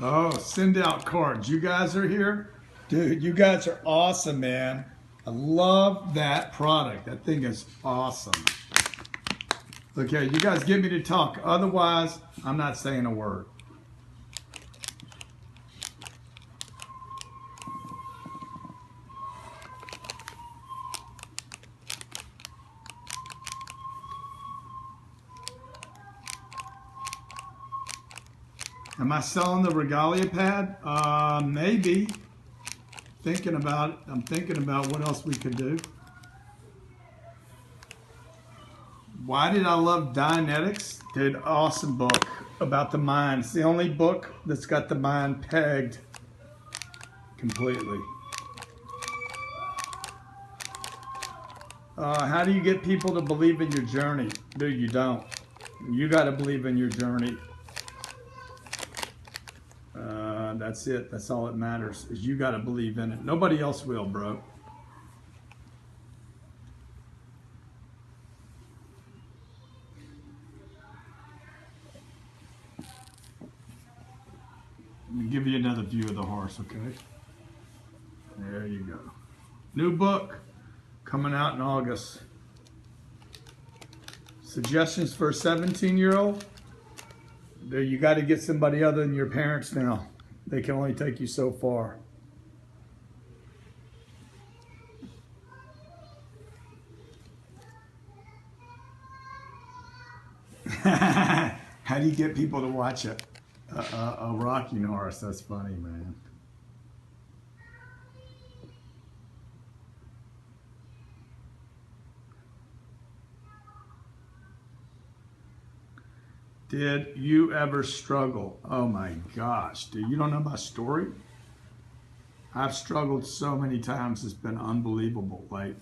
Oh, send out cards. You guys are here? Dude, you guys are awesome, man. I love that product. That thing is awesome. Okay, you guys get me to talk. Otherwise, I'm not saying a word. Am I selling the regalia pad? Maybe. Thinking about it. I'm thinking about what else we could do. Why did I love Dianetics? Dude, awesome book about the mind. It's the only book that's got the mind pegged completely. How do you get people to believe in your journey? Dude, you don't. You got to believe in your journey. That's it. That's all that matters, is you got to believe in it. Nobody else will, bro. Let me give you another view of the horse, okay? There you go. New book coming out in August. Suggestions for a 17-year-old? You got to get somebody other than your parents now. They can only take you so far. How do you get people to watch a rocking horse? That's funny, man. Did you ever struggle? Oh my gosh, dude, you don't know my story? I've struggled so many times, it's been unbelievable. Like,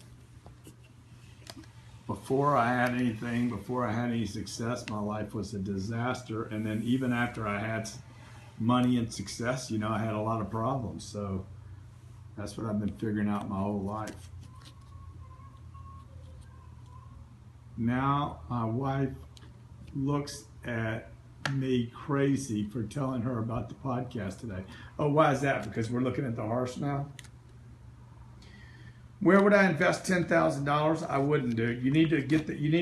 before I had anything, before I had any success, my life was a disaster. And then even after I had money and success, you know, I had a lot of problems. So that's what I've been figuring out my whole life. Now my wife looks at me crazy for telling her about the podcast today. Oh, why is that? Because we're looking at the horse now? Where would I invest $10,000? I wouldn't, dude. You need to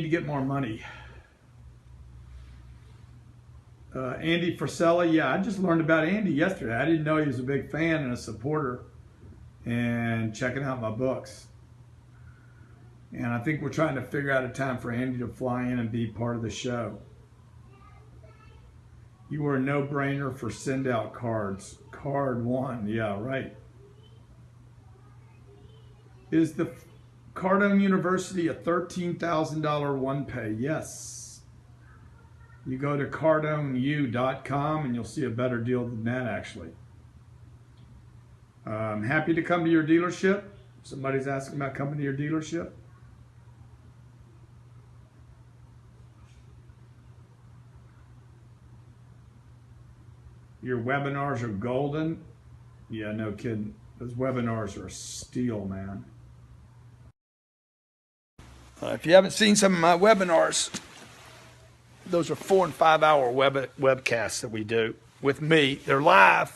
get more money. Andy Frisella, yeah, I just learned about Andy yesterday. I didn't know he was a big fan and a supporter and checking out my books. And I think we're trying to figure out a time for Andy to fly in and be part of the show. You were a no-brainer for send out cards. Card one, yeah, right. Is the Cardone University a $13,000 one pay? Yes. You go to cardoneu.com and you'll see a better deal than that, actually. I'm happy to come to your dealership. Somebody's asking about coming to your dealership. Your webinars are golden. Yeah, no kidding. Those webinars are a steal, man. If you haven't seen some of my webinars, those are 4 and 5 hour webcasts that we do with me. They're live.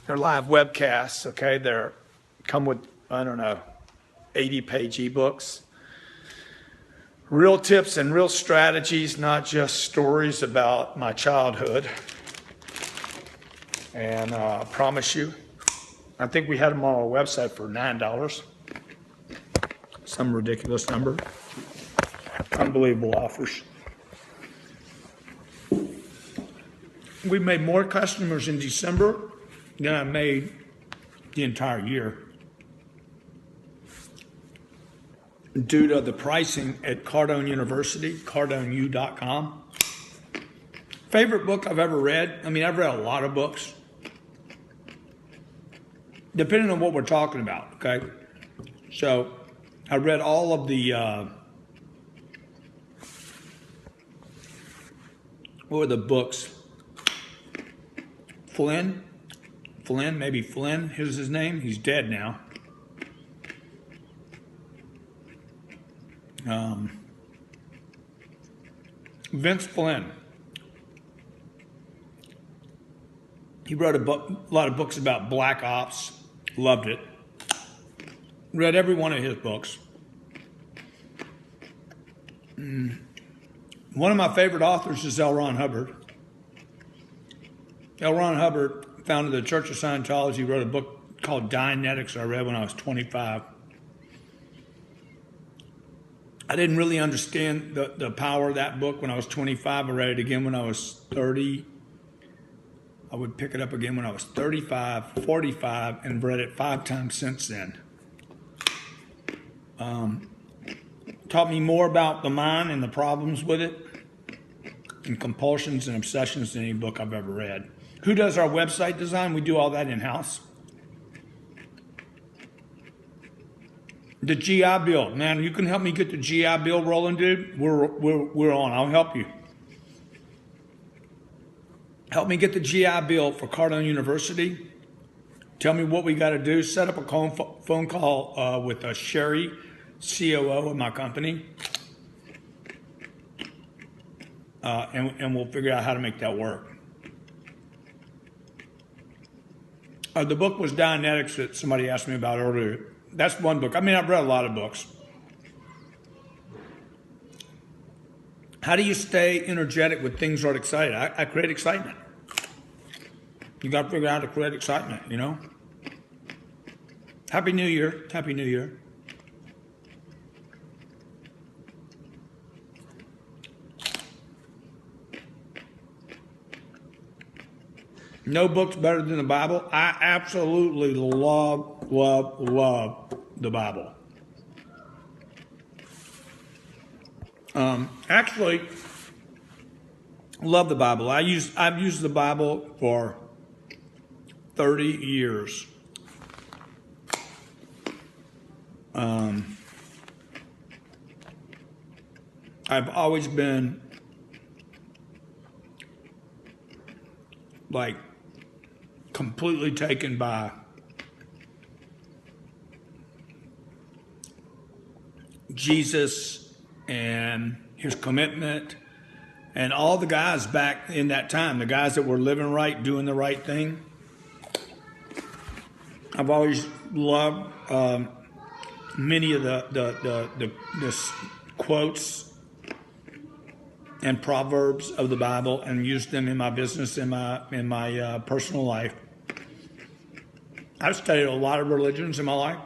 They're live webcasts, okay? They're come with, I don't know, 80-page ebooks. Real tips and real strategies, not just stories about my childhood. And I promise you, I think we had them on our website for $9. Some ridiculous number. Unbelievable offers. We made more customers in December than I made the entire year due to the pricing at Cardone University, cardoneu.com. Favorite book I've ever read? I mean, I've read a lot of books. Depending on what we're talking about, okay? So I read all of the, what were the books? Flynn, maybe Flynn, here's his name. He's dead now. Vince Flynn. He wrote a lot of books about black ops. Loved it. Read every one of his books. One of my favorite authors is L. Ron Hubbard. L. Ron Hubbard founded the Church of Scientology. He wrote a book called Dianetics I read when I was 25. I didn't really understand the power of that book when I was 25. I read it again when I was 30. I would pick it up again when I was 35, 45, and read it 5 times since then. Taught me more about the mind and the problems with it, and compulsions and obsessions than any book I've ever read. Who does our website design? We do all that in-house. The GI Bill, man, you can help me get the GI Bill rolling, dude. We're on. I'll help you. Help me get the GI Bill for Cardone University. Tell me what we got to do. Set up a phone call with Sherry, COO of my company, and we'll figure out how to make that work. The book was Dianetics that somebody asked me about earlier. That's one book. I mean, I've read a lot of books. How do you stay energetic when things aren't exciting? I create excitement. You got to figure out how to create excitement, you know? Happy New Year. Happy New Year. No book's better than the Bible. I absolutely love the Bible. Actually, love the Bible. I've used the Bible for 30 years. I've always been like completely taken by Jesus and his commitment and all the guys back in that time, the guys that were living right, doing the right thing. I've always loved many of the quotes and proverbs of the Bible and used them in my business, in my personal life. I've studied a lot of religions in my life.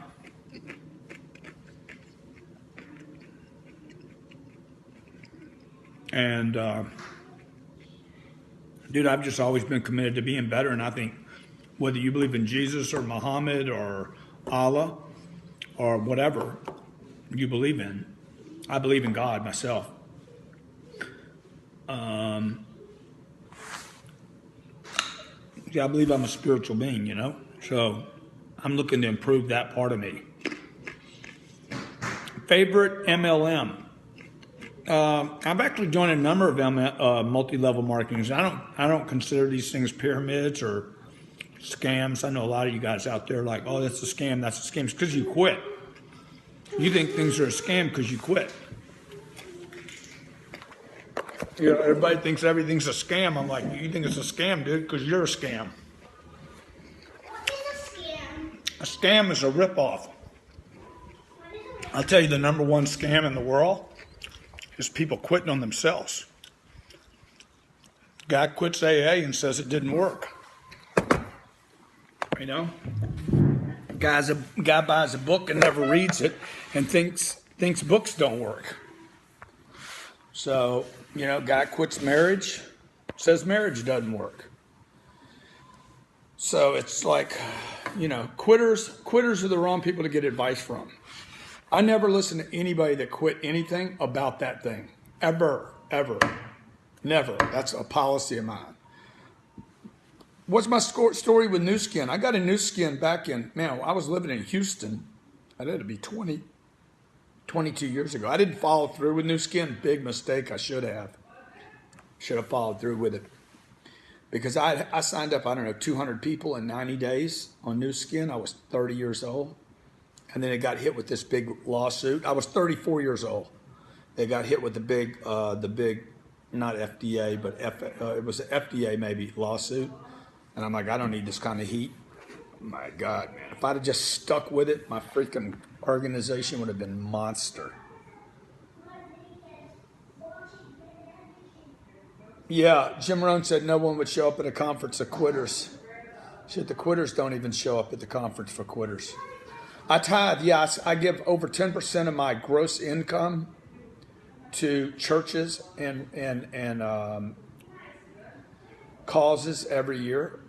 And, dude, I've just always been committed to being better. And I think whether you believe in Jesus or Muhammad or Allah or whatever you believe in, I believe in God myself. Yeah, I believe I'm a spiritual being, you know? So I'm looking to improve that part of me. Favorite MLM? I've actually joined a number of multi-level marketings. I don't consider these things pyramids or scams. I know a lot of you guys out there like, oh, that's a scam, that's a scam. It's because you quit. You think things are a scam because you quit. You know, everybody thinks everything's a scam. I'm like, you think it's a scam, dude, because you're a scam. What is a scam? A scam is a ripoff. I'll tell you the number one scam in the world is people quitting on themselves. Guy quits AA and says it didn't work. You know? Guy buys a book and never reads it and thinks books don't work. So, you know, guy quits marriage, says marriage doesn't work. So it's like, you know, quitters are the wrong people to get advice from. I never listen to anybody that quit anything about that thing. Ever. Never. That's a policy of mine. What's my story with New Skin? I got a New Skin back in, man, I was living in Houston. I had to be 22 years ago. I didn't follow through with New Skin. Big mistake. I should have. Should have followed through with it. Because I signed up, 200 people in 90 days on New Skin. I was 30 years old. And then it got hit with this big lawsuit. I was 34 years old. They got hit with the big, not FDA, but it was an FDA maybe lawsuit. And I'm like, I don't need this kind of heat. My God, man. If I'd have just stuck with it, my freaking organization would have been monster. Yeah, Jim Rohn said no one would show up at a conference of quitters. Shit, the quitters don't even show up at the conference for quitters. I tithe, yes. I give over 10% of my gross income to churches and causes every year.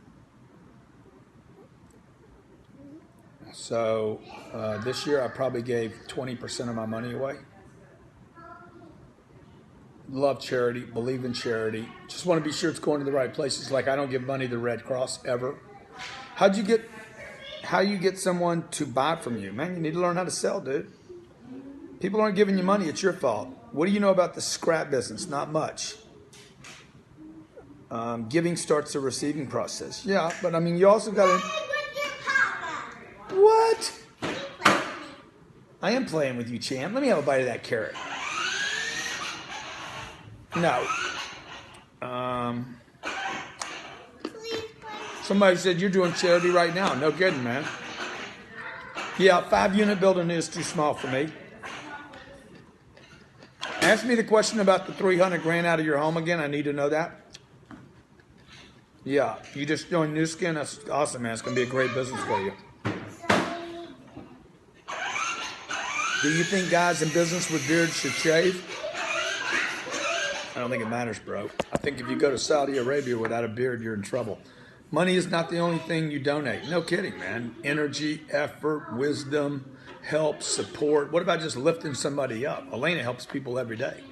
So this year I probably gave 20% of my money away. Love charity, believe in charity. Just want to be sure it's going to the right places. Like I don't give money to the Red Cross ever. How you get someone to buy from you? Man, you need to learn how to sell, dude. People aren't giving you money, it's your fault. What do you know about the scrap business? Not much. Giving starts the receiving process. Yeah, but I mean, you also got to... What? I am playing with you, champ. Let me have a bite of that carrot. No. Somebody said you're doing charity right now. No kidding, man. Yeah, 5-unit building is too small for me. Ask me the question about the 300 grand out of your home again. I need to know that. Yeah, you just joined New Skin. That's awesome, man. It's going to be a great business for you. Do you think guys in business with beards should shave? I don't think it matters, bro. I think if you go to Saudi Arabia without a beard, you're in trouble. Money is not the only thing you donate. No kidding, man. Energy, effort, wisdom, help, support. What about just lifting somebody up? Elena helps people every day.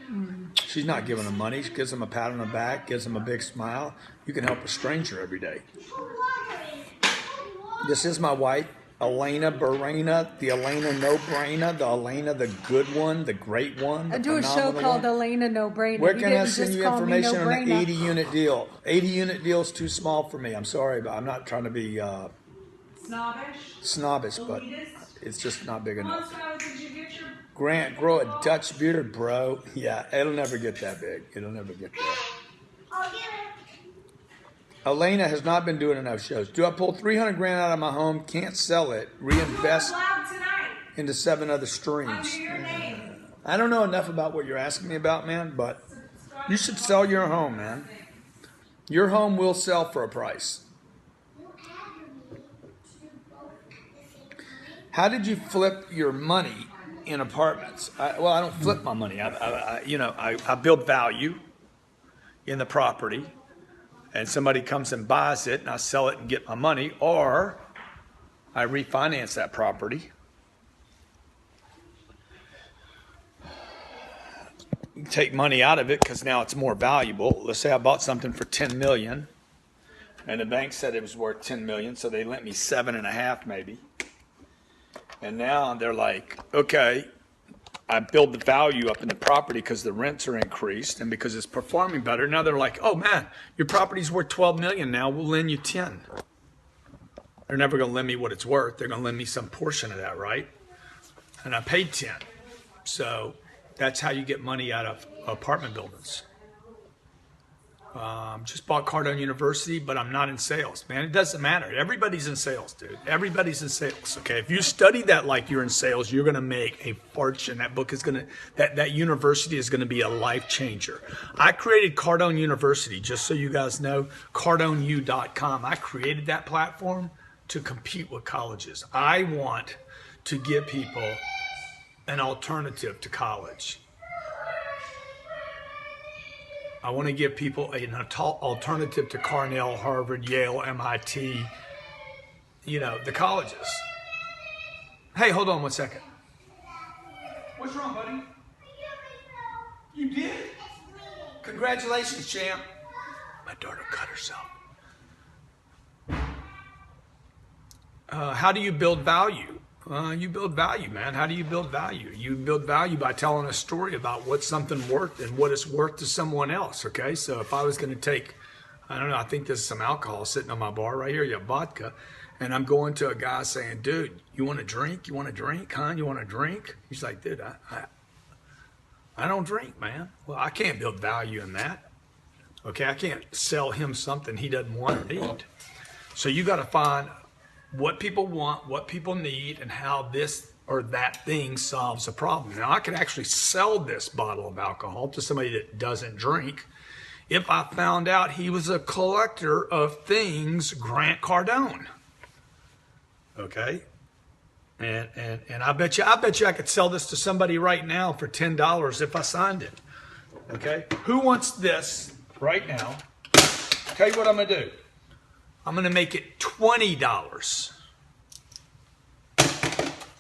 She's not giving them money. She gives them a pat on the back, gives them a big smile. You can help a stranger every day. This is my wife, Elena Barena, the Elena No-Brainer, the Elena the good one, the great one. I do a show called Elena No-Brainer. Where can I send you information on an 80-unit deal? 80-unit deal is too small for me. I'm sorry, but I'm not trying to be snobbish, but it's just not big enough. Grant, grow a Dutch beard, bro. Yeah, it'll never get that big. It'll never get there. I'll get it. Elena has not been doing enough shows. Do I pull 300 grand out of my home, can't sell it, reinvest into 7 other streams? I don't know enough about what you're asking me about, man, but you should sell your home, man. Your home will sell for a price. How did you flip your money in apartments? I don't flip my money. I build value in the property. And somebody comes and buys it, and I sell it and get my money, or I refinance that property. Take money out of it because now it's more valuable. Let's say I bought something for $10 million, and the bank said it was worth $10 million, so they lent me 7.5 maybe. And now they're like, okay, I build the value up in the property because the rents are increased and because it's performing better. Now they're like, oh man, your property's worth $12 million now. We'll lend you 10. They're never going to lend me what it's worth. They're going to lend me some portion of that, right? And I paid 10. So that's how you get money out of apartment buildings. Just bought Cardone University, but I'm not in sales, man. It doesn't matter. Everybody's in sales, dude. Everybody's in sales. Okay, if you study that like you're in sales, you're gonna make a fortune. That book is that university is gonna be a life changer. I created Cardone University, just so you guys know, CardoneU.com. I created that platform to compete with colleges. I want to give people an alternative to college. I want to give people an alternative to Cornell, Harvard, Yale, MIT, the colleges. Hey, hold on 1 second. What's wrong, buddy? You did? Congratulations, champ. My daughter cut herself. How do you build value? You build value, man. How do you build value? You build value by telling a story about what something worth and what it's worth to someone else, okay? So if I was going to take, I don't know, I think there's some alcohol sitting on my bar right here, you have vodka, and I'm going to a guy saying, dude, you want a drink? You want a drink, huh? You want a drink? He's like, dude, I don't drink, man. Well, I can't build value in that, okay? I can't sell him something he doesn't want or need. So you got to find what people want, what people need, and how this or that thing solves a problem. Now, I could actually sell this bottle of alcohol to somebody that doesn't drink if I found out he was a collector of things Grant Cardone. Okay? And I bet you I could sell this to somebody right now for $10 if I signed it. Okay? Who wants this right now? Tell you what I'm going to do. I'm going to make it $20.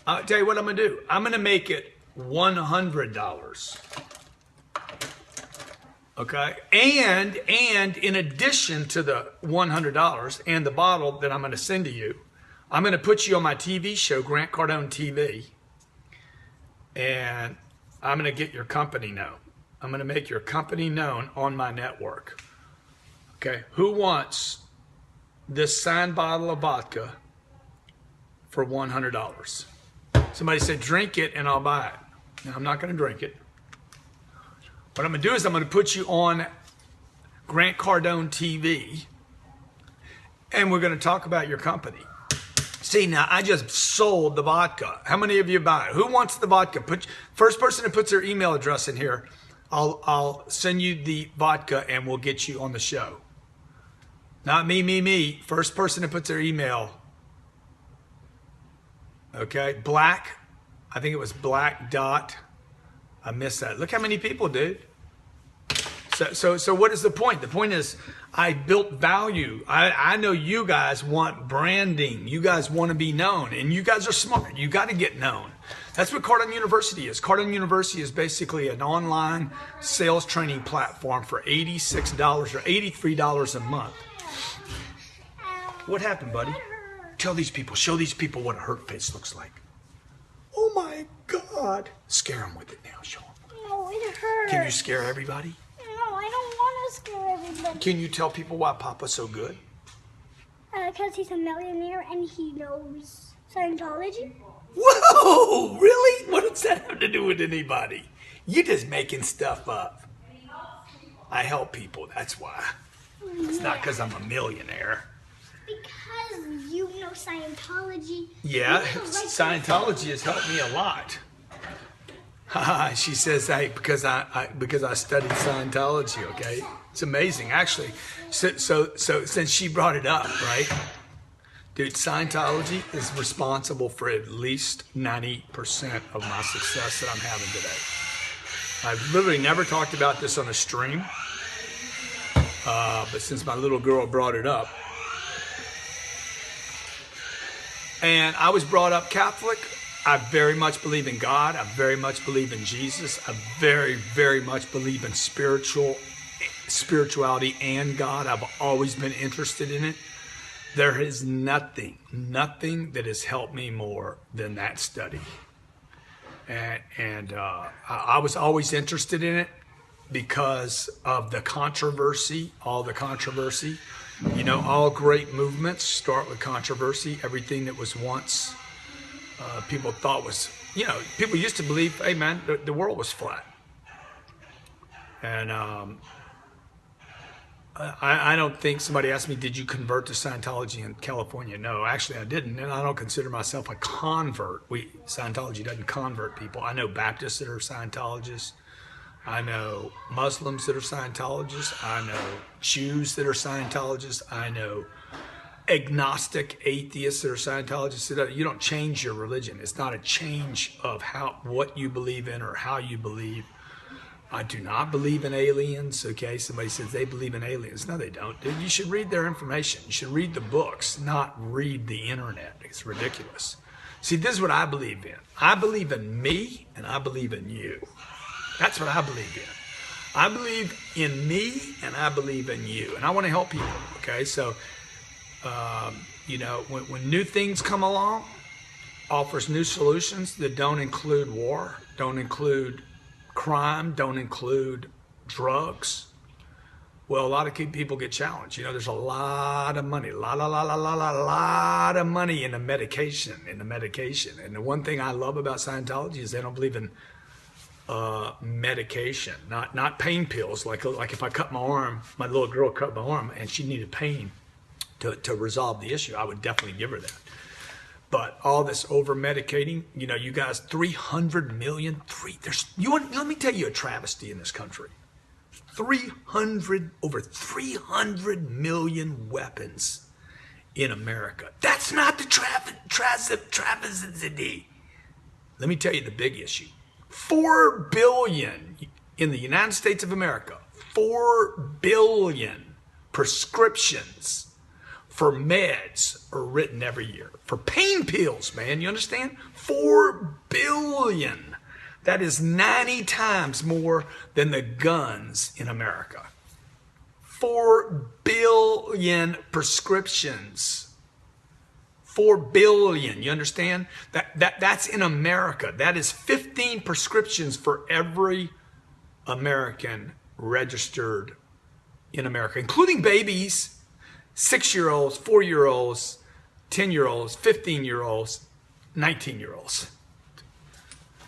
I'll tell you what I'm going to do. I'm going to make it $100. Okay? And in addition to the $100 and the bottle that I'm going to send to you, I'm going to put you on my TV show, Grant Cardone TV, and I'm going to get your company known. I'm going to make your company known on my network. Okay? Who wants this signed bottle of vodka for $100? Somebody said, drink it and I'll buy it. Now, I'm not going to drink it. What I'm going to do is I'm going to put you on Grant Cardone TV, and we're going to talk about your company. See, now I just sold the vodka. How many of you buy it? Who wants the vodka? First person who puts their email address in here, I'll send you the vodka and we'll get you on the show. Not me. First person who puts their email. Okay, Black. I think it was Black Dot. I missed that. Look how many people, dude. So what is the point? The point is I built value. I know you guys want branding. You guys want to be known, and you guys are smart. You got to get known. That's what Cardone University is. Cardone University is basically an online sales training platform for $86 or $83 a month. What happened, buddy? Tell these people, show these people what a hurt face looks like. Oh my God. Scare them with it now, show them. No, it hurts. Can you scare everybody? No, I don't want to scare everybody. Can you tell people why Papa's so good? Because he's a millionaire and he knows Scientology. Whoa, really? What does that have to do with anybody? You're just making stuff up. I help people, that's why. It's not because I'm a millionaire. Because you know Scientology. Yeah, You know, like Scientology has helped me a lot. She says, hey, because I studied Scientology, okay? It's amazing, actually. So since she brought it up, right? Dude, Scientology is responsible for at least 90% of my success that I'm having today. I've literally never talked about this on a stream, but since my little girl brought it up, and I was brought up Catholic, I very much believe in God. I very much believe in Jesus. I very, very much believe in spirituality and God. I've always been interested in it. There is nothing that has helped me more than that study. And I was always interested in it because of the controversy, all the controversy. You know, all great movements start with controversy. Everything that was once people thought was, you know, people used to believe, hey man, the world was flat. And I don't think somebody asked me, did you convert to Scientology in California? No, actually I didn't, and I don't consider myself a convert. Scientology doesn't convert people. I know Baptists that are Scientologists. I know Muslims that are Scientologists. I know Jews that are Scientologists. I know agnostic atheists that are Scientologists. You don't change your religion. It's not a change of what you believe in or how you believe. I do not believe in aliens, okay? Somebody says they believe in aliens. No, they don't. Dude, you should read their information. You should read the books, not read the internet. It's ridiculous. See, this is what I believe in. I believe in me, and I believe in you. That's what I believe in. I believe in me, and I believe in you. And I want to help people, okay? So, you know, when new things come along, offers new solutions that don't include war, don't include crime, don't include drugs, well, a lot of people get challenged. You know, there's a lot of money, a lot of money in the medication, And the one thing I love about Scientology is they don't believe in medication, not pain pills. Like if I cut my arm, my little girl cut my arm and she needed pain to resolve the issue, I would definitely give her that. But all this over medicating, you know, you guys, 300 million, let me tell you a travesty in this country. Over 300 million weapons in America. That's not the travesty. Let me tell you the big issue. 4 billion in the United States of America, 4 billion prescriptions for meds are written every year. For pain pills, man, you understand? 4 billion. That is 90 times more than the guns in America. 4 billion prescriptions. 4 billion, you understand? That's in America. That is 15 prescriptions for every American registered in America, including babies, 6-year-olds, 4-year-olds, 10-year-olds, 15-year-olds, 19-year-olds.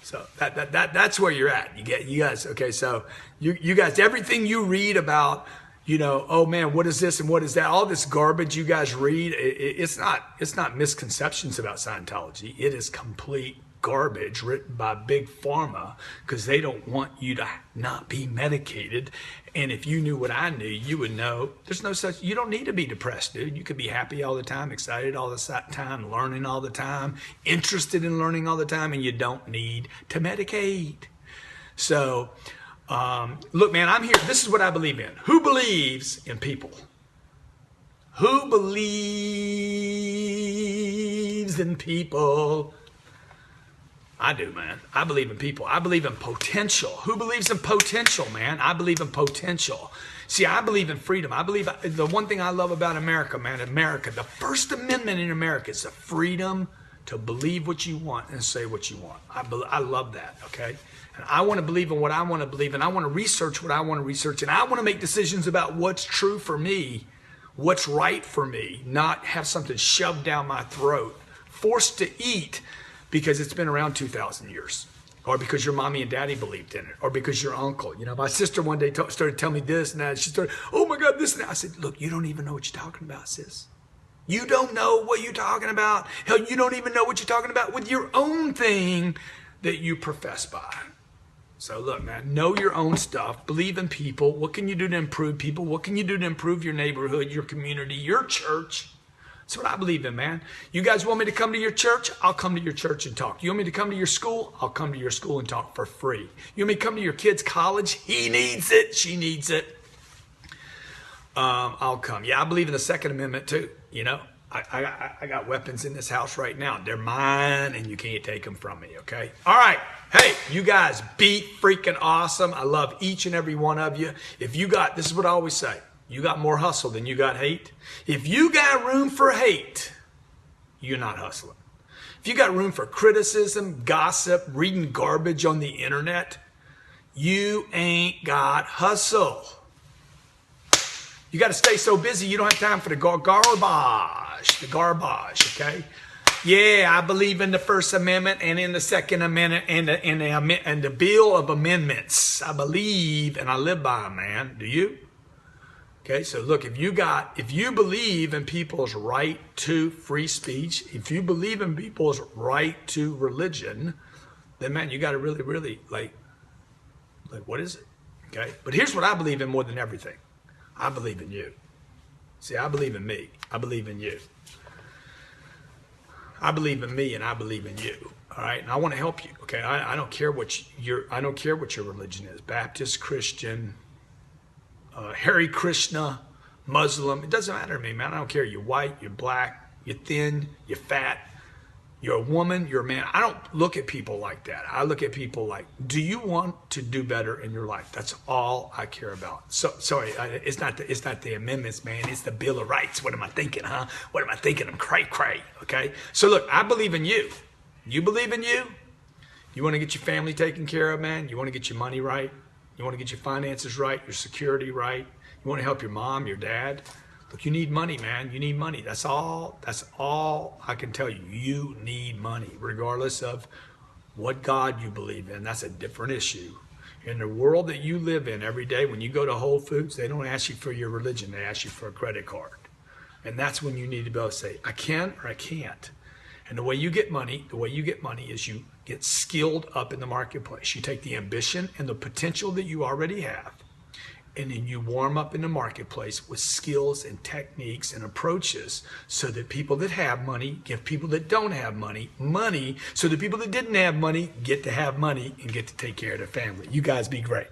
So that's where you're at. You guys, okay, so you guys, everything you read about, you know, oh man, what is this and what is that? All this garbage you guys read, it's not misconceptions about Scientology. It is complete garbage written by Big Pharma because they don't want you to not be medicated. And if you knew what I knew, you would know there's no such, you don't need to be depressed, dude. You could be happy all the time, excited all the time, learning all the time, interested in learning all the time, and you don't need to medicate. So, look, man, I'm here. This is what I believe in. Who believes in people? Who believes in people? I do, man. I believe in people. I believe in potential. Who believes in potential, man? I believe in potential. See, I believe in freedom. I believe the one thing I love about America, man, America, the First Amendment in America is the freedom to believe what you want and say what you want. I love that, okay? And I want to believe in what I want to believe in. I want to research what I want to research. And I want to make decisions about what's true for me, what's right for me, not have something shoved down my throat, forced to eat because it's been around 2,000 years, or because your mommy and daddy believed in it, or because your uncle. You know, my sister one day started telling me this and that. She started, oh my God, this and that. I said, look, you don't even know what you're talking about, sis. You don't know what you're talking about. Hell, you don't even know what you're talking about with your own thing that you profess by. So look, man, know your own stuff. Believe in people. What can you do to improve people? What can you do to improve your neighborhood, your community, your church? That's what I believe in, man. You guys want me to come to your church? I'll come to your church and talk. You want me to come to your school? I'll come to your school and talk for free. You want me to come to your kid's college? He needs it. She needs it. I'll come. Yeah, I believe in the Second Amendment too. You know, I got weapons in this house right now. They're mine and you can't take them from me, okay? All right. Hey, you guys be freaking awesome. I love each and every one of you. If you got, this is what I always say, you got more hustle than you got hate. If you got room for hate, you're not hustling. If you got room for criticism, gossip, reading garbage on the internet, you ain't got hustle. You got to stay so busy you don't have time for the garbage, okay? Yeah, I believe in the First Amendment and in the Second Amendment and the Bill of Amendments. I believe and I live by them, man. Do you? Okay, so look, if you believe in people's right to free speech, if you believe in people's right to religion, then man, you got to really, really like what is it? Okay, but here's what I believe in more than everything. I believe in you. See, I believe in me. I believe in you. I believe in me and I believe in you. All right, and I want to help you. Okay, I don't care what your religion is. Baptist, Christian, Hare Krishna, Muslim. It doesn't matter to me, man. I don't care. You're white, you're black, you're thin, you're fat, you're a woman, you're a man. I don't look at people like that. I look at people like, do you want to do better in your life? That's all I care about. So sorry, it's not the amendments, man. It's the Bill of Rights. What am I thinking, huh? What am I thinking? I'm cray. Okay. So look, I believe in you. You believe in you. You want to get your family taken care of, man. You want to get your money right. You want to get your finances right, your security right. You want to help your mom, your dad. Look, you need money, man. You need money. That's all I can tell you. You need money, regardless of what God you believe in. That's a different issue. In the world that you live in every day, when you go to Whole Foods, they don't ask you for your religion. They ask you for a credit card. And that's when you need to be able to say, I can or I can't. And the way you get money is you get skilled up in the marketplace. You take the ambition and the potential that you already have, and then you warm up in the marketplace with skills and techniques and approaches so that people that have money give people that don't have money money, so that people that didn't have money get to have money and get to take care of their family. You guys be great.